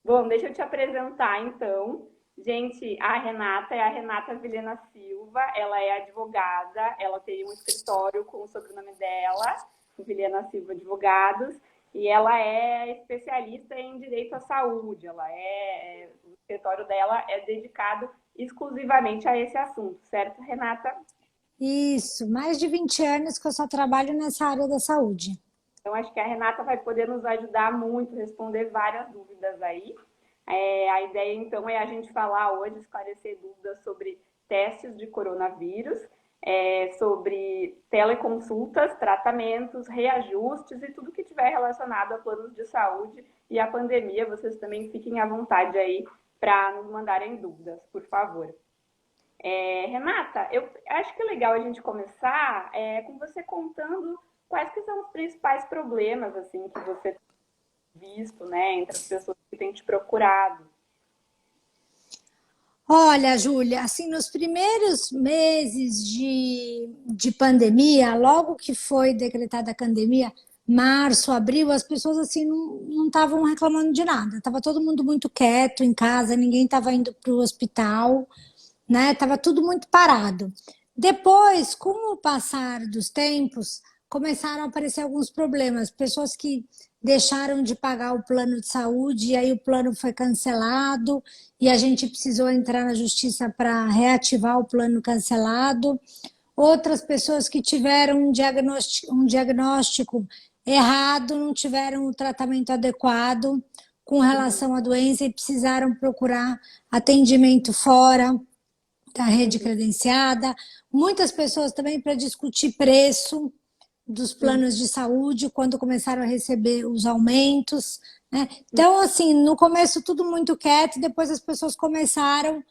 Bom, deixa eu te apresentar então. Gente, a Renata é a Renata Vilhena Silva, ela é advogada, ela tem um escritório com o sobrenome dela, Vilhena Silva Advogados, e ela é especialista em direito à saúde. O escritório dela é dedicado exclusivamente a esse assunto, certo, Renata? Isso, mais de 20 anos que eu só trabalho nessa área da saúde. Então, acho que a Renata vai poder nos ajudar muito, responder várias dúvidas aí. A ideia, então, é a gente falar hoje, esclarecer dúvidas sobre testes de coronavírus, sobre teleconsultas, tratamentos, reajustes e tudo que tiver relacionado a planos de saúde e a pandemia. Vocês também fiquem à vontade aí para nos mandarem dúvidas, por favor. Renata, eu acho que é legal a gente começar com você contando quais que são os principais problemas assim que você tem visto, né, entre as pessoas que têm te procurado. Olha, Júlia, assim, nos primeiros meses de pandemia, logo que foi decretada a pandemia, março, abril, as pessoas assim não estavam reclamando de nada. Tava todo mundo muito quieto em casa, ninguém estava indo para o hospital, né? Tava tudo muito parado. Depois, com o passar dos tempos, começaram a aparecer alguns problemas. Pessoas que deixaram de pagar o plano de saúde e aí o plano foi cancelado e a gente precisou entrar na justiça para reativar o plano cancelado. Outras pessoas que tiveram um diagnóstico errado, não tiveram o tratamento adequado com relação à doença e precisaram procurar atendimento fora da rede credenciada, muitas pessoas também para discutir preço dos planos de saúde quando começaram a receber os aumentos, né? Então, assim, no começo tudo muito quieto, depois as pessoas começaram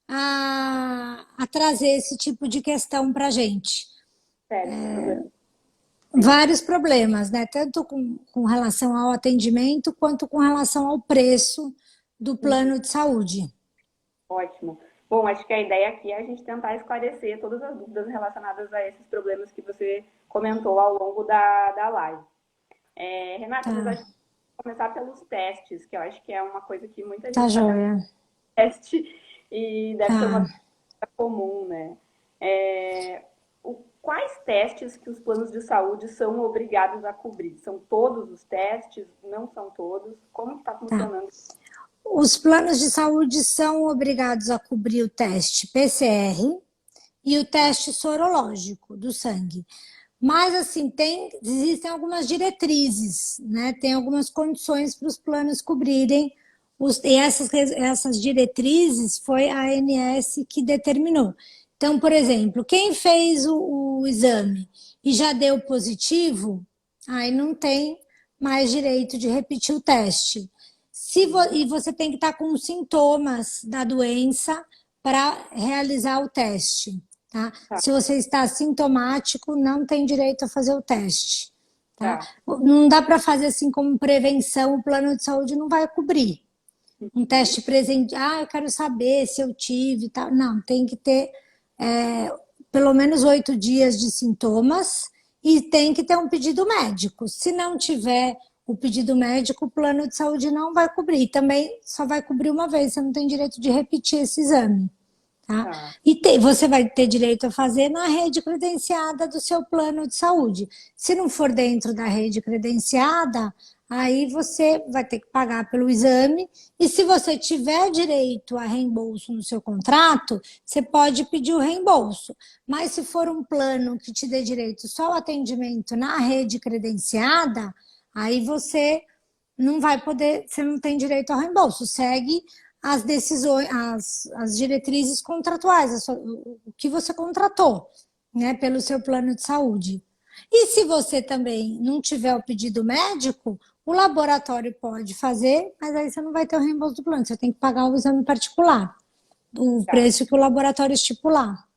a trazer esse tipo de questão para a gente. Sérios problemas. Vários problemas, né? Tanto com relação ao atendimento quanto com relação ao preço do plano de saúde. Ótimo. Bom, acho que a ideia aqui é a gente tentar esclarecer todas as dúvidas relacionadas a esses problemas que você comentou ao longo da live. Renata, mas Tá, acho que começar pelos testes, que eu acho que é uma coisa que muita gente tá está tendo joia. teste e deve ser uma Tá. coisa comum, né? Quais testes que os planos de saúde são obrigados a cobrir? São todos os testes? Não são todos? Como está Tá. funcionando? Os planos de saúde são obrigados a cobrir o teste PCR e o Tá, teste sorológico do sangue. Mas, assim, existem algumas diretrizes, né? Tem algumas condições para os planos cobrirem. E essas diretrizes foi a ANS que determinou. Então, por exemplo, quem fez o exame e já deu positivo, aí não tem mais direito de repetir o teste. E você tem que estar com os sintomas da doença para realizar o teste. Tá? tá, Se você está sintomático, não tem direito a fazer o teste. Tá? tá. Não dá para fazer assim como prevenção, o plano de saúde não vai cobrir. Um teste presente, eu quero saber se eu tive, tal. Não, tem que ter pelo menos 8 dias de sintomas e tem que ter um pedido médico. Se não tiver o pedido médico, o plano de saúde não vai cobrir. Também só vai cobrir uma vez, você não tem direito de repetir esse exame. Tá? Tá. E você vai ter direito a fazer na rede credenciada do seu plano de saúde. Se não for dentro da rede credenciada, aí você vai ter que pagar pelo exame. E se você tiver direito a reembolso no seu contrato, você pode pedir o reembolso. Mas se for um plano que te dê direito só ao atendimento na rede credenciada, aí você não vai poder, você não tem direito ao reembolso. Segue as decisões, as diretrizes contratuais, o que você contratou, né, pelo seu plano de saúde. E se você também não tiver o pedido médico, o laboratório pode fazer, mas aí você não vai ter o reembolso do plano, você tem que pagar o exame particular, o Tá. preço que o laboratório estipular.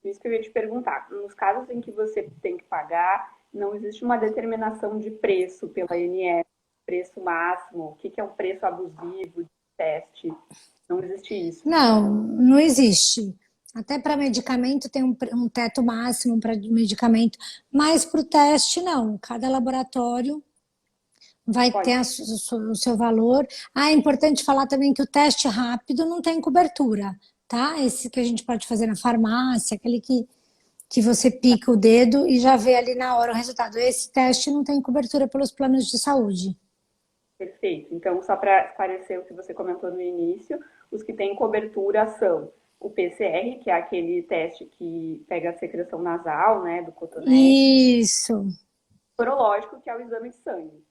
Isso que eu ia te perguntar. Nos casos em que você tem que pagar, não existe uma determinação de preço pela ANS, preço máximo, o que é um preço abusivo de teste. Não existe isso. Não, não existe. Até para medicamento tem um teto máximo para medicamento, mas para o teste não. Cada laboratório vai Pode. ter o seu valor. Ah, é importante falar também que o teste rápido não tem cobertura, tá? Esse que a gente pode fazer na farmácia, aquele que você pica o dedo e já vê ali na hora o resultado. Esse teste não tem cobertura pelos planos de saúde. Perfeito. Então, só para esclarecer o que você comentou no início, os que têm cobertura são o PCR, que é aquele teste que pega a secreção nasal, né, do cotonete, Isso. o sorológico, que é o exame de sangue.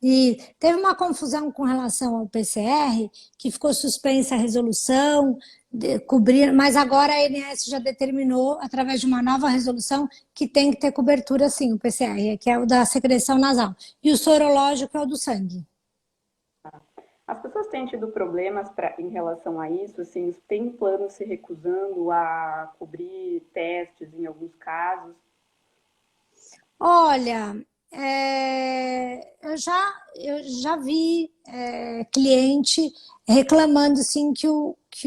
E teve uma confusão com relação ao PCR, que ficou suspensa a resolução, cobrir, mas agora a ANS já determinou, através de uma nova resolução, que tem que ter cobertura sim, o PCR, que é o da secreção nasal. E o sorológico é o do sangue. As pessoas têm tido problemas em relação a isso, assim, tem planos se recusando a cobrir testes em alguns casos. Olha, eu já vi cliente reclamando assim, que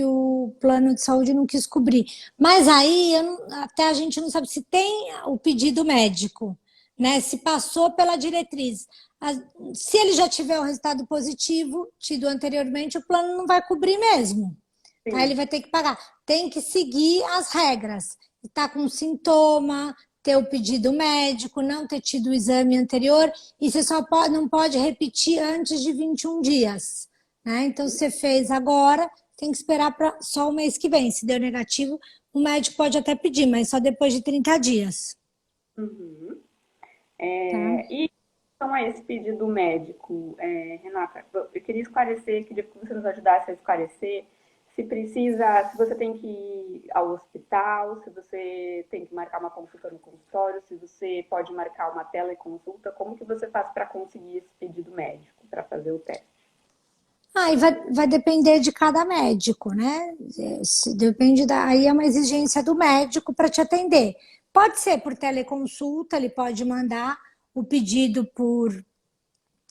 o plano de saúde não quis cobrir. Mas aí até a gente não sabe se tem o pedido médico, né? Se passou pela diretriz. Se ele já tiver o resultado positivo tido anteriormente, o plano não vai cobrir mesmo. Tá? Ele Sim. vai ter que pagar. Tem que seguir as regras. Está com sintoma, ter o pedido médico, não ter tido o exame anterior, e você só não pode repetir antes de 21 dias. Né? Então, se você fez agora, tem que esperar para só o mês que vem. Se deu negativo, o médico pode até pedir, mas só depois de 30 dias. Uhum. Tá? E então a esse pedido médico, Renata, eu queria esclarecer, queria que você nos ajudasse a esclarecer se precisa, se você tem que ir ao hospital, se você tem que marcar uma consulta no consultório, se você pode marcar uma teleconsulta, como que você faz para conseguir esse pedido médico, para fazer o teste? Aí vai depender de cada médico, né? Depende aí é uma exigência do médico para te atender. Pode ser por teleconsulta, ele pode mandar o pedido por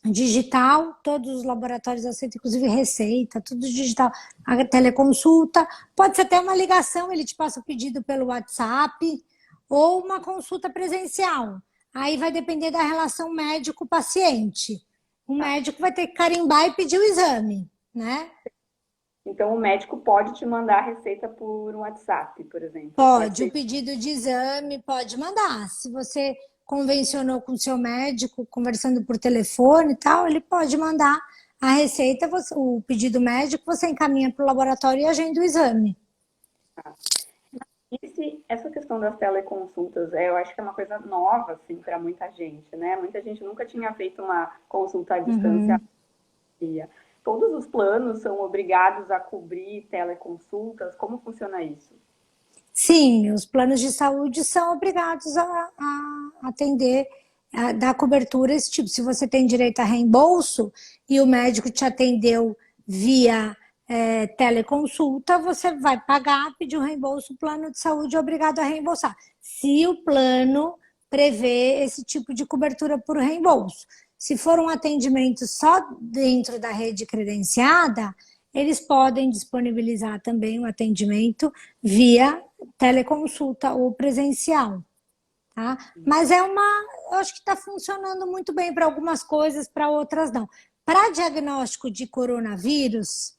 digital, todos os laboratórios aceitam, inclusive receita, tudo digital, a teleconsulta. Pode ser até uma ligação, ele te passa o pedido pelo WhatsApp, ou uma consulta presencial. Aí vai depender da relação médico-paciente. O Tá. médico vai ter que carimbar e pedir o exame, né? Então, o médico pode te mandar a receita por um WhatsApp, por exemplo. Pode Pode, o ser. pedido de exame pode mandar. Se você convencionou com o seu médico, conversando por telefone e tal, ele pode mandar a receita, o pedido médico, você encaminha para o laboratório e agenda o exame. Essa questão das teleconsultas, eu acho que é uma coisa nova, assim, para muita gente, né? Muita gente nunca tinha feito uma consulta à distância. Uhum. Todos os planos são obrigados a cobrir teleconsultas? Como funciona isso? Sim, os planos de saúde são obrigados a atender, a dar cobertura esse tipo. Se você tem direito a reembolso e o médico te atendeu via teleconsulta, você vai pagar, pedir um reembolso, o plano de saúde é obrigado a reembolsar. Se o plano prevê esse tipo de cobertura por reembolso. Se for um atendimento só dentro da rede credenciada, eles podem disponibilizar também o atendimento via teleconsulta ou presencial, tá? Mas eu acho que está funcionando muito bem para algumas coisas, para outras não. Para diagnóstico de coronavírus,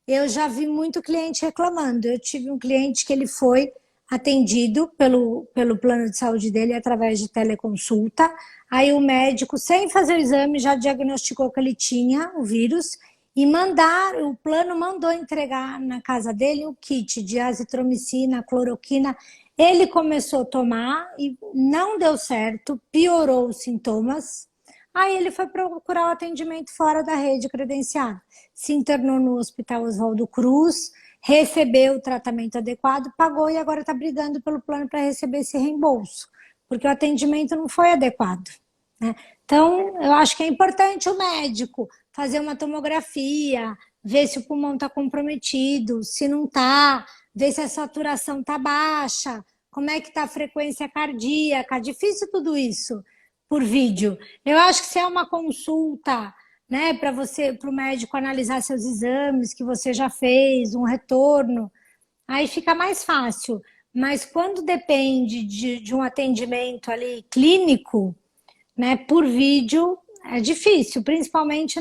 eu já vi muito cliente reclamando. Eu tive um cliente que ele foi atendido pelo plano de saúde dele através de teleconsulta. Aí o médico, sem fazer o exame, já diagnosticou que ele tinha o vírus e o plano mandou entregar na casa dele o kit de azitromicina, cloroquina. Ele começou a tomar e não deu certo, piorou os sintomas. Aí ele foi procurar o atendimento fora da rede credenciada. Se internou no Hospital Oswaldo Cruz, recebeu o tratamento adequado, pagou e agora está brigando pelo plano para receber esse reembolso, porque o atendimento não foi adequado. Né? Então, eu acho que é importante o médico fazer uma tomografia, ver se o pulmão está comprometido, se não está, ver se a saturação está baixa, como é que está a frequência cardíaca. Difícil tudo isso por vídeo. Eu acho que se é uma consulta, né, para o médico analisar seus exames que você já fez, um retorno, aí fica mais fácil. Mas quando depende de um atendimento ali clínico, né, por vídeo, é difícil, principalmente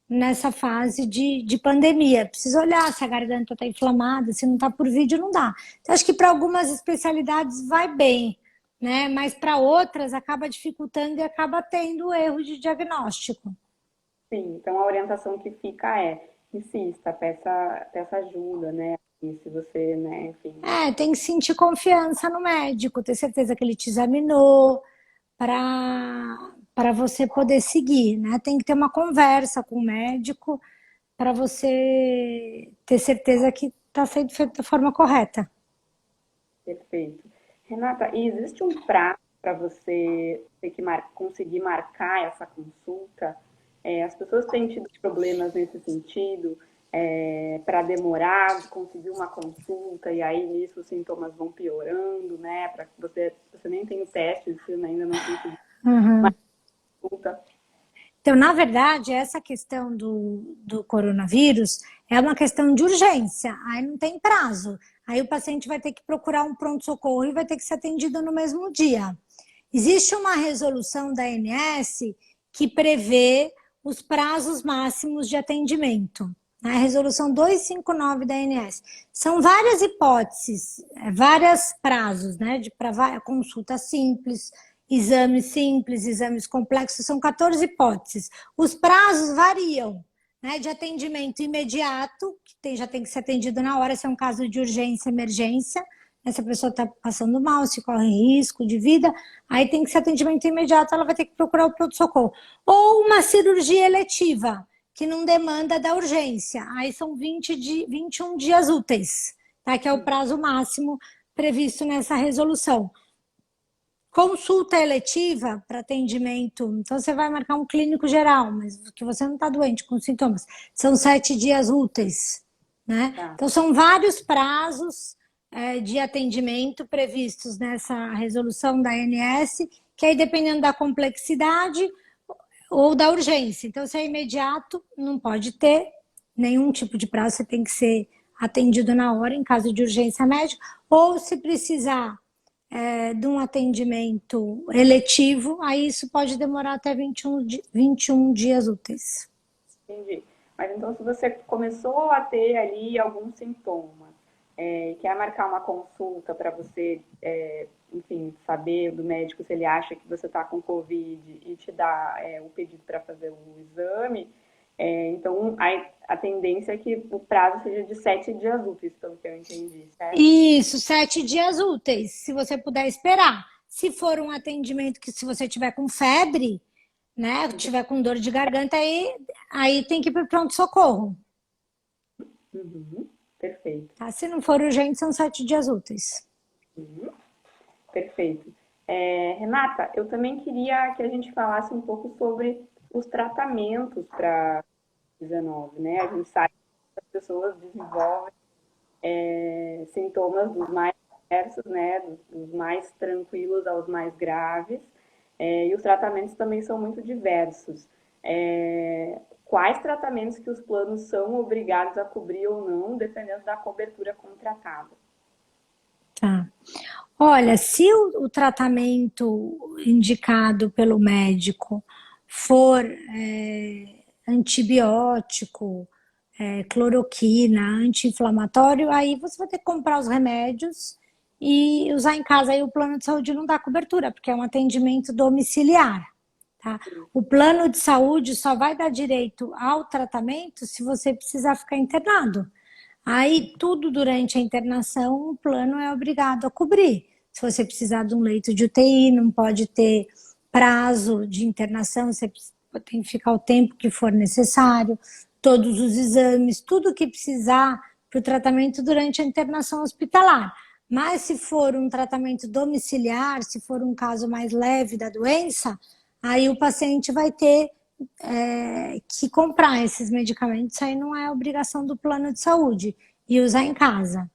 nessa fase de pandemia. Precisa olhar se a garganta está inflamada, se não está por vídeo, não dá. Então, acho que para algumas especialidades vai bem, né? Mas para outras acaba dificultando e acaba tendo erro de diagnóstico. Sim, então a orientação que fica é insista, peça ajuda, né? E se você, né, enfim. Tem que sentir confiança no médico, ter certeza que ele te examinou para você poder seguir, né? Tem que ter uma conversa com o médico para você ter certeza que está sendo feito da forma correta. Perfeito. Renata, e existe um prazo para você ter que conseguir marcar essa consulta? As pessoas têm tido problemas nesse sentido, para demorar de conseguir uma consulta, e aí nisso os sintomas vão piorando, né? Para que você nem tem o teste, você ainda não conseguiu uma Uhum. consulta. Então, na verdade, essa questão do coronavírus é uma questão de urgência, aí não tem prazo. Aí o paciente vai ter que procurar um pronto-socorro e vai ter que ser atendido no mesmo dia. Existe uma resolução da ANS que prevê os prazos máximos de atendimento. A resolução 259 da ANS. São várias hipóteses, vários prazos, né, para consulta simples, exames simples, exames complexos, são 14 hipóteses. Os prazos variam, né, de atendimento imediato, que já tem que ser atendido na hora, se é um caso de urgência, emergência, né, se a pessoa está passando mal, se corre risco de vida, aí tem que ser atendimento imediato, ela vai ter que procurar o pronto-socorro. Ou uma cirurgia eletiva, que não demanda da urgência, aí são 21 dias úteis, tá, que é o prazo máximo previsto nessa resolução. Consulta eletiva para atendimento, então você vai marcar um clínico geral, mas que você não está doente com sintomas, são 7 dias úteis, né? Tá. Então são vários prazos de atendimento previstos nessa resolução da ANS, que aí dependendo da complexidade ou da urgência. Então se é imediato, não pode ter nenhum tipo de prazo, você tem que ser atendido na hora em caso de urgência médica, ou se precisar de um atendimento eletivo, aí isso pode demorar até 21 dias úteis. Entendi. Mas então, se você começou a ter ali alguns sintomas, quer marcar uma consulta para você, enfim, saber do médico se ele acha que você está com Covid e te dá o pedido para fazer o exame, então a tendência é que o prazo seja de 7 dias úteis, pelo que eu entendi, certo? Isso, 7 dias úteis, se você puder esperar. Se for um atendimento que se você tiver com febre, né, tiver com dor de garganta, aí tem que ir para o pronto-socorro. Uhum, perfeito. Tá? Se não for urgente, são 7 dias úteis. Uhum, perfeito. Renata, eu também queria que a gente falasse um pouco sobre os tratamentos para 19, né? A gente sabe que as pessoas desenvolvem sintomas dos mais diversos, né? Dos mais tranquilos aos mais graves, e os tratamentos também são muito diversos. Quais tratamentos que os planos são obrigados a cobrir ou não, dependendo da cobertura contratada? Tá. Olha, se o tratamento indicado pelo médico for antibiótico, cloroquina, anti-inflamatório, aí você vai ter que comprar os remédios e usar em casa. Aí o plano de saúde não dá cobertura, porque é um atendimento domiciliar. Tá? O plano de saúde só vai dar direito ao tratamento se você precisar ficar internado. Aí, tudo durante a internação, o plano é obrigado a cobrir. Se você precisar de um leito de UTI, não pode ter prazo de internação, você tem que ficar o tempo que for necessário, todos os exames, tudo que precisar para o tratamento durante a internação hospitalar. Mas se for um tratamento domiciliar, se for um caso mais leve da doença, aí o paciente vai ter que comprar esses medicamentos, aí não é obrigação do plano de saúde e usar em casa.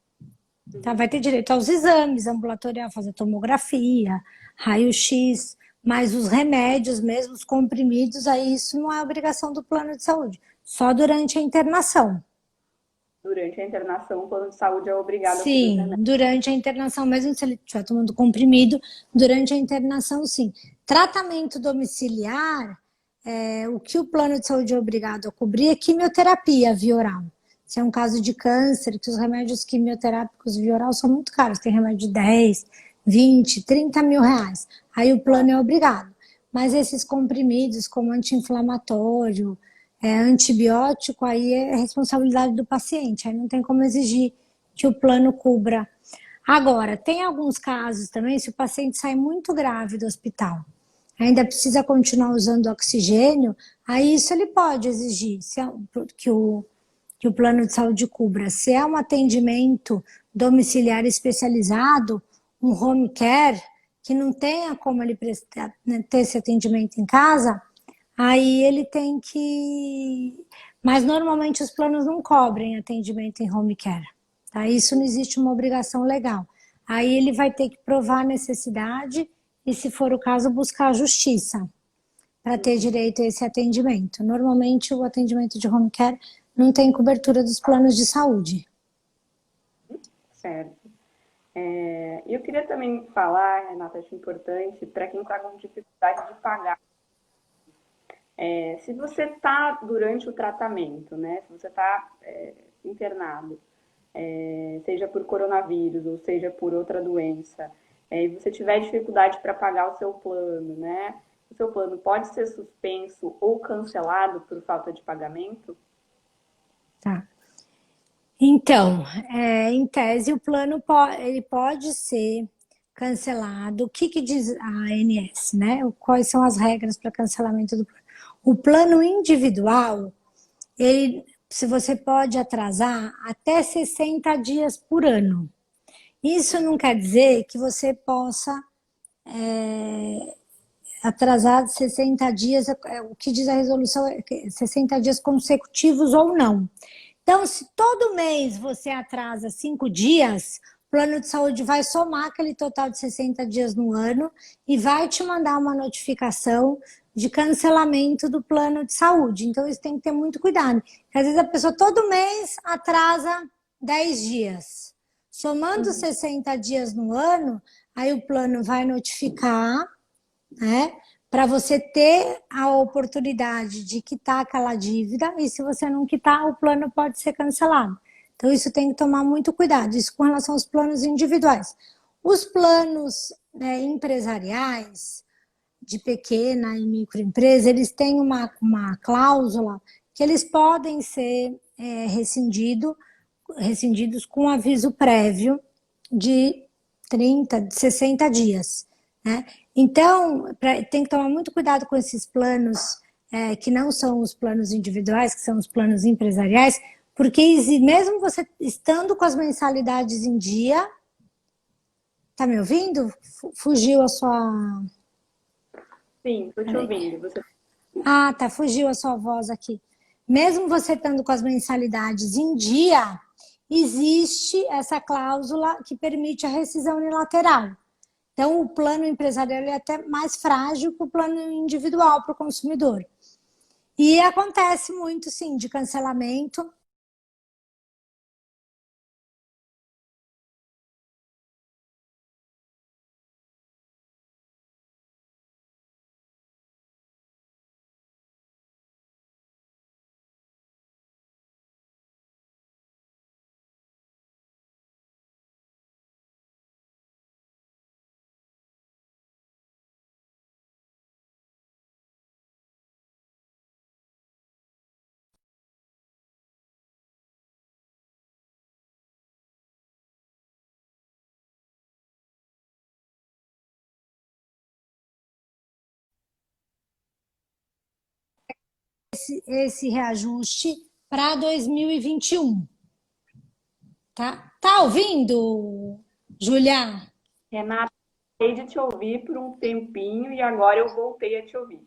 Tá? Vai ter direito aos exames ambulatorial, fazer tomografia, raio-x, mas os remédios mesmo, os comprimidos, aí isso não é obrigação do plano de saúde, só durante a internação. Durante a internação, o plano de saúde é obrigado a cobrir os Sim, remédios. durante a internação, mesmo se ele estiver tomando comprimido, durante a internação, sim. Tratamento domiciliar, o que o plano de saúde é obrigado a cobrir é quimioterapia via oral. Se é um caso de câncer, que os remédios quimioterápicos via oral são muito caros, tem remédio de 10, 20, 30 mil reais. Aí o plano é obrigado. Mas esses comprimidos, como anti-inflamatório, antibiótico, aí é responsabilidade do paciente, aí não tem como exigir que o plano cubra. Agora, tem alguns casos também, se o paciente sai muito grave do hospital, ainda precisa continuar usando oxigênio, aí isso ele pode exigir que o plano de saúde cubra. Se é um atendimento domiciliar especializado, um home care, que não tenha como ele prestar, né, ter esse atendimento em casa, aí ele tem que... Mas normalmente os planos não cobrem atendimento em home care. Tá? Isso não existe uma obrigação legal. Aí ele vai ter que provar a necessidade e, se for o caso, buscar a justiça para ter direito a esse atendimento. Normalmente o atendimento de home care não tem cobertura dos planos de saúde. Certo. Eu queria também falar, Renata, acho importante, para quem está com dificuldade de pagar. Se você está durante o tratamento, né? Se você está internado, seja por coronavírus ou seja por outra doença, e você tiver dificuldade para pagar o seu plano, né? O seu plano pode ser suspenso ou cancelado por falta de pagamento? Tá. Então, em tese, o plano ele pode ser cancelado. O que diz a ANS, né? Quais são as regras para cancelamento do plano? O plano individual, se você pode atrasar até 60 dias por ano. Isso não quer dizer que você possa atrasar 60 dias, o que diz a resolução é 60 dias consecutivos ou não. Então, se todo mês você atrasa 5 dias, o plano de saúde vai somar aquele total de 60 dias no ano e vai te mandar uma notificação de cancelamento do plano de saúde. Então, isso tem que ter muito cuidado. Porque, às vezes a pessoa todo mês atrasa 10 dias. Somando 60 dias no ano, aí o plano vai notificar, né? Para você ter a oportunidade de quitar aquela dívida, e se você não quitar, o plano pode ser cancelado. Então, isso tem que tomar muito cuidado, isso com relação aos planos individuais. Os planos empresariais, de pequena e microempresa, eles têm uma cláusula que eles podem ser rescindidos com aviso prévio de 30, de 60 dias. Né? Então, tem que tomar muito cuidado com esses planos que não são os planos individuais, que são os planos empresariais, porque mesmo você estando com as mensalidades em dia... Tá me ouvindo? Fugiu a sua... Sim, estou te ouvindo. Ah, tá, fugiu a sua voz aqui. Mesmo você estando com as mensalidades em dia, existe essa cláusula que permite a rescisão unilateral. Então, o plano empresarial é até mais frágil que o plano individual para o consumidor. E acontece muito, sim, de cancelamento. Esse reajuste para 2021. Tá ouvindo, Julia? Renata, parei de te ouvir por um tempinho e agora eu voltei a te ouvir.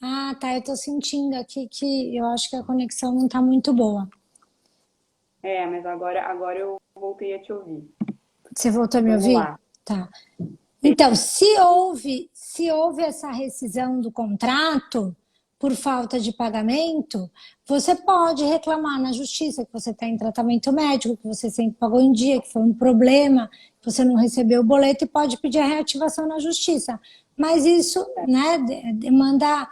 Ah, tá, eu tô sentindo aqui que eu acho que a conexão não tá muito boa. Mas agora eu voltei a te ouvir. Você voltou a me Vamos ouvir? lá. Tá. Então, se houve essa rescisão do contrato por falta de pagamento, você pode reclamar na justiça que você está em tratamento médico, que você sempre pagou em dia, que foi um problema, que você não recebeu o boleto e pode pedir a reativação na justiça. mas isso, né, demanda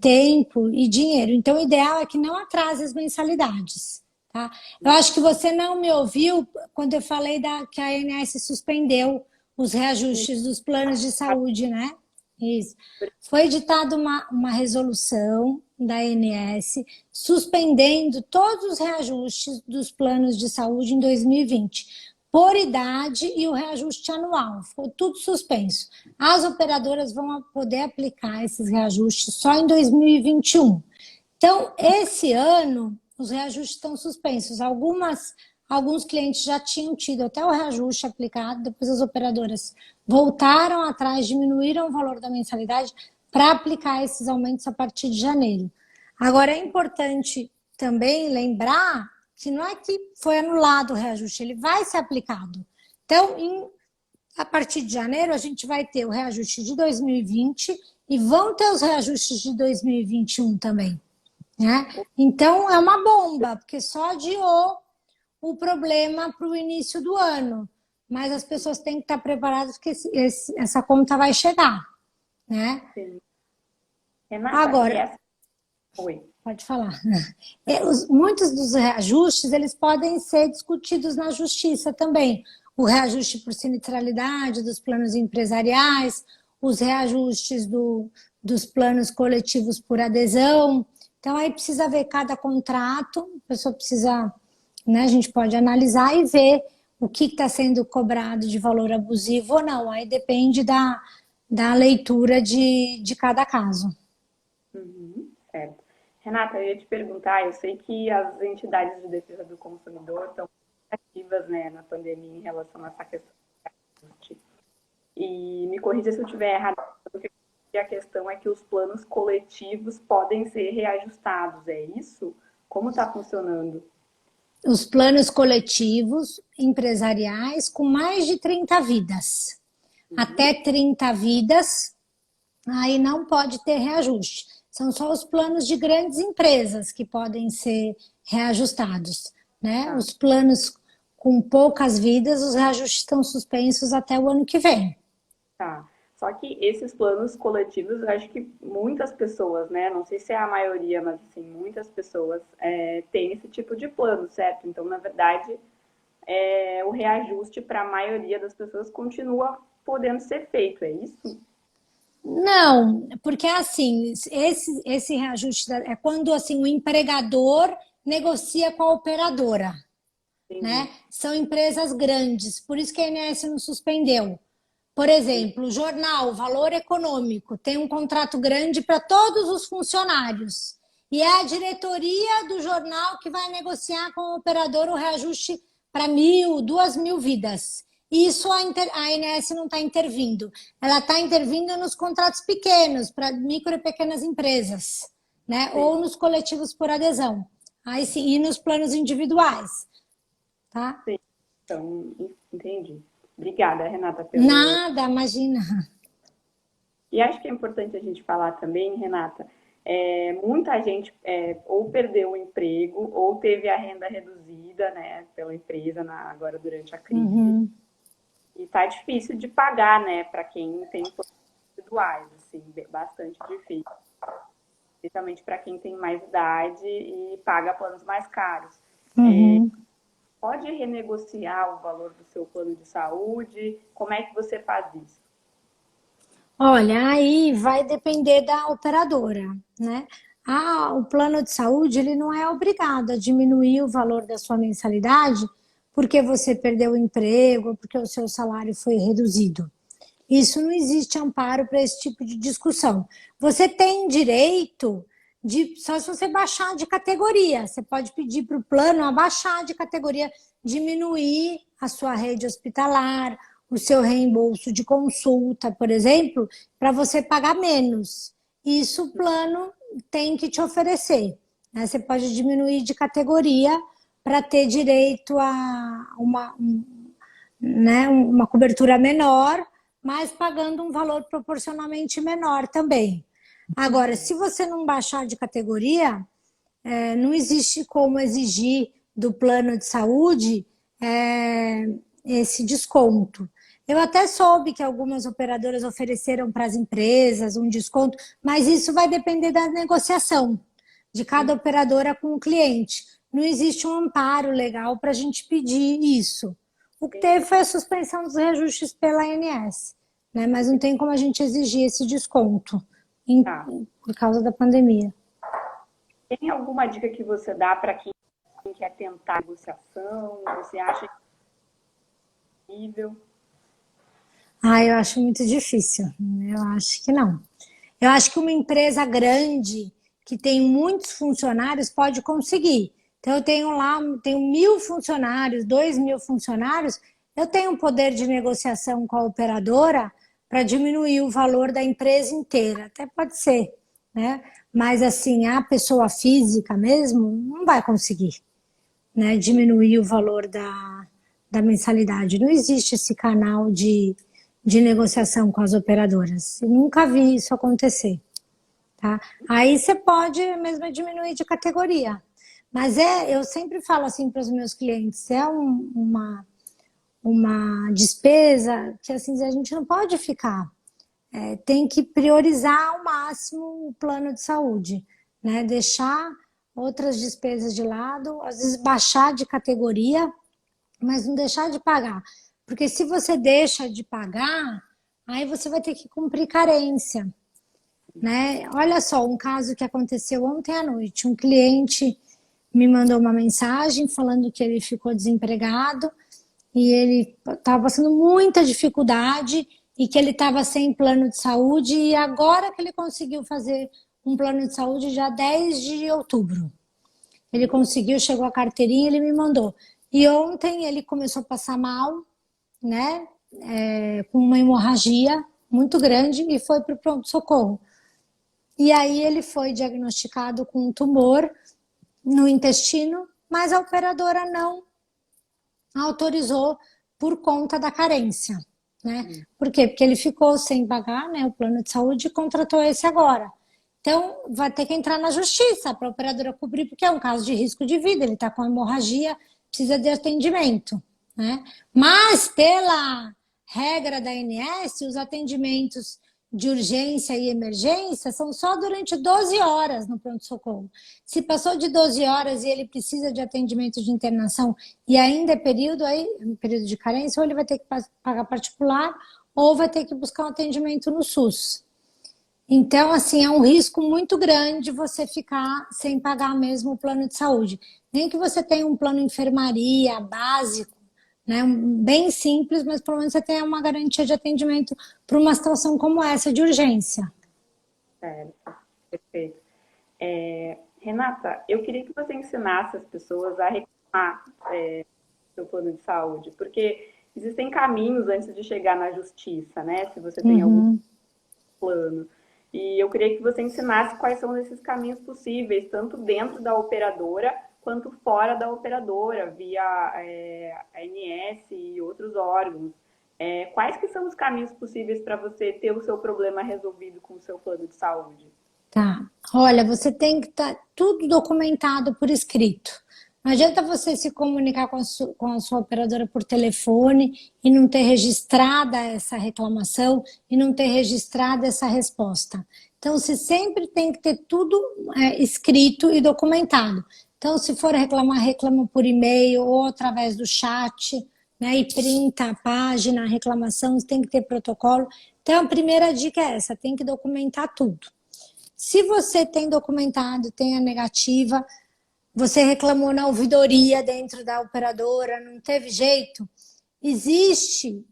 tempo e dinheiro. Então, o ideal é que não atrase as mensalidades. Tá? Eu acho que você não me ouviu quando eu falei que a ANS suspendeu os reajustes dos planos de saúde, né? Isso. Foi editada uma resolução da ANS suspendendo todos os reajustes dos planos de saúde em 2020, por idade e o reajuste anual. Ficou tudo suspenso. As operadoras vão poder aplicar esses reajustes só em 2021. Então, esse ano, os reajustes estão suspensos. Alguns clientes já tinham tido até o reajuste aplicado, depois as operadoras voltaram atrás, diminuíram o valor da mensalidade para aplicar esses aumentos a partir de janeiro. Agora, é importante também lembrar que não é que foi anulado o reajuste, ele vai ser aplicado. Então, a partir de janeiro, a gente vai ter o reajuste de 2020 e vão ter os reajustes de 2021 também. Né? Então, é uma bomba, porque só adiou o problema para o início do ano. Mas as pessoas têm que estar preparadas porque essa conta vai chegar. Né? Sim. Renata, agora, Oi. Pode falar. Muitos dos reajustes eles podem ser discutidos na justiça também. O reajuste por sinistralidade dos planos empresariais, os reajustes dos planos coletivos por adesão. Então, aí precisa ver cada contrato, a pessoa precisa, né, a gente pode analisar e ver o que está sendo cobrado de valor abusivo ou não. Aí depende da leitura de cada caso. Certo. Renata, eu ia te perguntar, eu sei que as entidades de defesa do consumidor estão ativas, né, na pandemia em relação a essa questão do reajuste. E me corrija se eu estiver errado, porque a questão é que os planos coletivos podem ser reajustados, é isso? Como está funcionando? Os planos coletivos empresariais com mais de 30 vidas. Até 30 vidas, aí não pode ter reajuste. São só os planos de grandes empresas que podem ser reajustados. Né? Os planos com poucas vidas, os reajustes estão suspensos até o ano que vem. Tá. Só que esses planos coletivos, eu acho que muitas pessoas, né? Não sei se é a maioria, mas assim, muitas pessoas têm esse tipo de plano, certo? Então, na verdade, o reajuste para a maioria das pessoas continua podendo ser feito, é isso? Não, porque assim, esse reajuste é quando assim, o empregador negocia com a operadora. Né? São empresas grandes, por isso que a ANS não suspendeu. Por exemplo, o jornal Valor Econômico tem um contrato grande para todos os funcionários. E é a diretoria do jornal que vai negociar com o operador o reajuste para 1.000, 2.000 vidas. E isso a ANS não está intervindo. Ela está intervindo nos contratos pequenos, para micro e pequenas empresas, né? Ou nos coletivos por adesão. Aí sim, e nos planos individuais. Tá? Sim, então, entendi. Obrigada, Renata. Nada, imagina. E acho que é importante a gente falar também, Renata, muita gente ou perdeu o emprego ou teve a renda reduzida, né, pela empresa agora durante a crise. Uhum. E tá difícil de pagar, né, para quem tem planos individuais, assim, bastante difícil. Especialmente para quem tem mais idade e paga planos mais caros. Uhum. Pode renegociar o valor do seu plano de saúde? Como é que você faz isso? Olha, aí vai depender da operadora, né? O plano de saúde, ele não é obrigado a diminuir o valor da sua mensalidade porque você perdeu o emprego, porque o seu salário foi reduzido. Isso não existe amparo para esse tipo de discussão. Você tem direito só se você baixar de categoria. Você pode pedir para o plano abaixar de categoria, diminuir a sua rede hospitalar, o seu reembolso de consulta, por exemplo, para você pagar menos. Isso o plano tem que te oferecer. Né? Você pode diminuir de categoria para ter direito a uma cobertura menor, mas pagando um valor proporcionalmente menor também. Agora, se você não baixar de categoria, não existe como exigir do plano de saúde esse desconto. Eu até soube que algumas operadoras ofereceram para as empresas um desconto, mas isso vai depender da negociação de cada operadora com o cliente. Não existe um amparo legal para a gente pedir isso. O que teve foi a suspensão dos reajustes pela ANS, né? Mas não tem como a gente exigir esse desconto por causa da pandemia. Tem alguma dica que você dá para quem quer tentar negociação? Você acha possível? Eu acho muito difícil. Eu acho que não. Eu acho que uma empresa grande, que tem muitos funcionários, pode conseguir. Então, eu tenho 1.000 funcionários, 2.000 funcionários, eu tenho um poder de negociação com a operadora para diminuir o valor da empresa inteira. Até pode ser, né? Mas, assim, a pessoa física mesmo não vai conseguir, né, diminuir o valor da mensalidade. Não existe esse canal de negociação com as operadoras. Eu nunca vi isso acontecer. Tá? Aí você pode mesmo diminuir de categoria. Mas eu sempre falo assim para os meus clientes, uma despesa que assim, a gente não pode ficar. Tem que priorizar ao máximo o plano de saúde, né? Deixar outras despesas de lado, às vezes baixar de categoria, mas não deixar de pagar. Porque se você deixa de pagar, aí você vai ter que cumprir carência, né? Olha só, um caso que aconteceu ontem à noite. Um cliente me mandou uma mensagem falando que ele ficou desempregado e ele estava passando muita dificuldade e que ele estava sem plano de saúde e agora que ele conseguiu fazer um plano de saúde já 10 de outubro. Ele conseguiu, chegou a carteirinha, ele me mandou. E ontem ele começou a passar mal, né? Com uma hemorragia muito grande e foi para o pronto-socorro. E aí ele foi diagnosticado com um tumor no intestino, mas a operadora não autorizou por conta da carência, né? Por quê? Porque ele ficou sem pagar, né, o plano de saúde e contratou esse agora. Então, vai ter que entrar na justiça para a operadora cobrir, porque é um caso de risco de vida, ele está com hemorragia, precisa de atendimento, né? Mas, pela regra da ANS, os atendimentos de urgência e emergência são só durante 12 horas no pronto-socorro. Se passou de 12 horas e ele precisa de atendimento de internação e ainda é período de carência, ou ele vai ter que pagar particular ou vai ter que buscar um atendimento no SUS. Então, assim, é um risco muito grande você ficar sem pagar mesmo o plano de saúde. Nem que você tenha um plano de enfermaria básico, né, bem simples, mas pelo menos você tenha uma garantia de atendimento para uma situação como essa, de urgência. Certo, perfeito. Renata, eu queria que você ensinasse as pessoas a reclamar seu plano de saúde, porque existem caminhos antes de chegar na justiça, né? Se você tem algum plano. E eu queria que você ensinasse quais são esses caminhos possíveis, tanto dentro da operadora quanto fora da operadora, via ANS e outros órgãos. Quais que são os caminhos possíveis para você ter o seu problema resolvido com o seu plano de saúde? Tá. Olha, você tem que estar tudo documentado por escrito. Não adianta você se comunicar com a sua operadora por telefone e não ter registrada essa reclamação e não ter registrada essa resposta. Então, você sempre tem que ter tudo escrito e documentado. Então, se for reclamar, reclama por e-mail ou através do chat, né, e printa a página, a reclamação, tem que ter protocolo. Então, a primeira dica é essa, tem que documentar tudo. Se você tem documentado, tem a negativa, você reclamou na ouvidoria dentro da operadora, não teve jeito, existe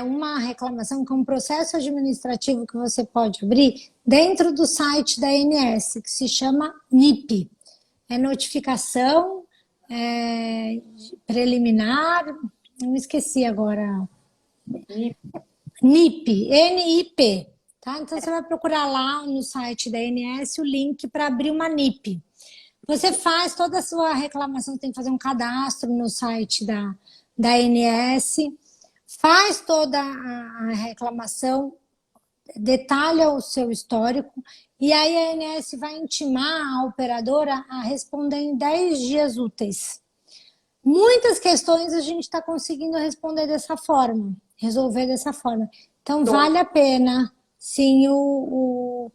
uma reclamação que é um processo administrativo que você pode abrir dentro do site da ANS, que se chama NIP. É notificação preliminar, eu me esqueci agora. NIP, N-I-P. Tá? Então você vai procurar lá no site da ANS o link para abrir uma NIP. Você faz toda a sua reclamação, tem que fazer um cadastro no site da ANS, faz toda a reclamação, detalha o seu histórico e aí a ANS vai intimar a operadora a responder em 10 dias úteis. Muitas questões a gente está conseguindo responder dessa forma. resolver dessa forma. Então, vale a pena, sim, o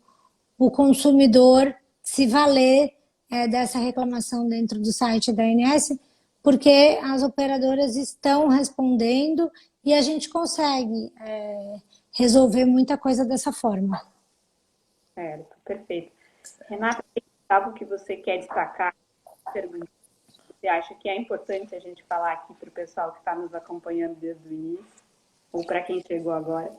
consumidor se valer dessa reclamação dentro do site da ANS, porque as operadoras estão respondendo e a gente consegue resolver muita coisa dessa forma. Certo, perfeito. Renata, tem algo que você quer destacar? Pergunta. Você acha que é importante a gente falar aqui para o pessoal que está nos acompanhando desde o início? Ou para quem chegou agora?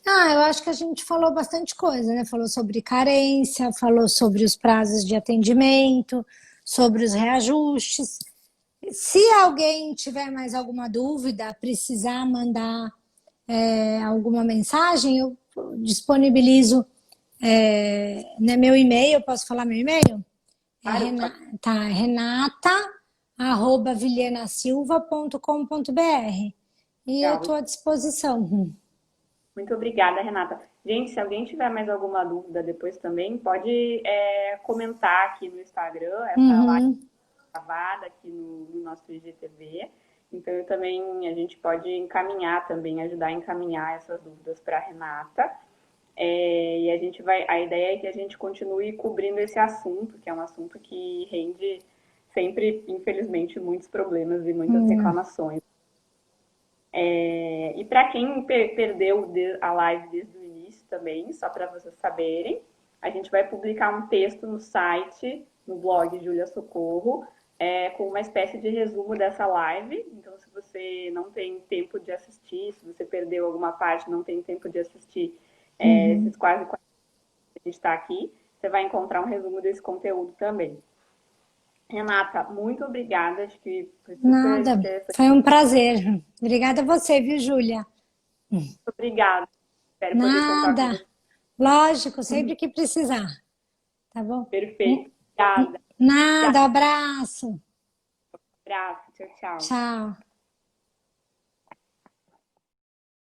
Eu acho que a gente falou bastante coisa, né? Falou sobre carência, falou sobre os prazos de atendimento, sobre os reajustes. Se alguém tiver mais alguma dúvida, precisar mandar alguma mensagem, eu disponibilizo meu e-mail. Posso falar meu e-mail? Claro, renata@vilhenasilva.com.br. E eu legal. estou à disposição. Muito obrigada, Renata. Gente, se alguém tiver mais alguma dúvida depois também, pode comentar aqui no Instagram, essa live gravada aqui no nosso IGTV. Então, a gente pode encaminhar também, ajudar a encaminhar essas dúvidas para a Renata. E a ideia é que a gente continue cobrindo esse assunto, que é um assunto que rende sempre, infelizmente, muitos problemas e muitas reclamações. E para quem perdeu a live desde o início também, só para vocês saberem, a gente vai publicar um texto no site, no blog Júlia Socorro, com uma espécie de resumo dessa live. Então, se você não tem tempo de assistir, se você perdeu alguma parte, não tem tempo de assistir esses quase 40 que a gente está aqui, você vai encontrar um resumo desse conteúdo também. Renata, muito obrigada. Acho que foi super Nada, foi um prazer. Obrigada a você, viu, Júlia? Muito obrigada. Espero poder contar com Nada. você. Lógico, sempre que precisar. Tá bom? Perfeito. Obrigada. Nada, abraço. Abraço. Tchau, tchau. Tchau.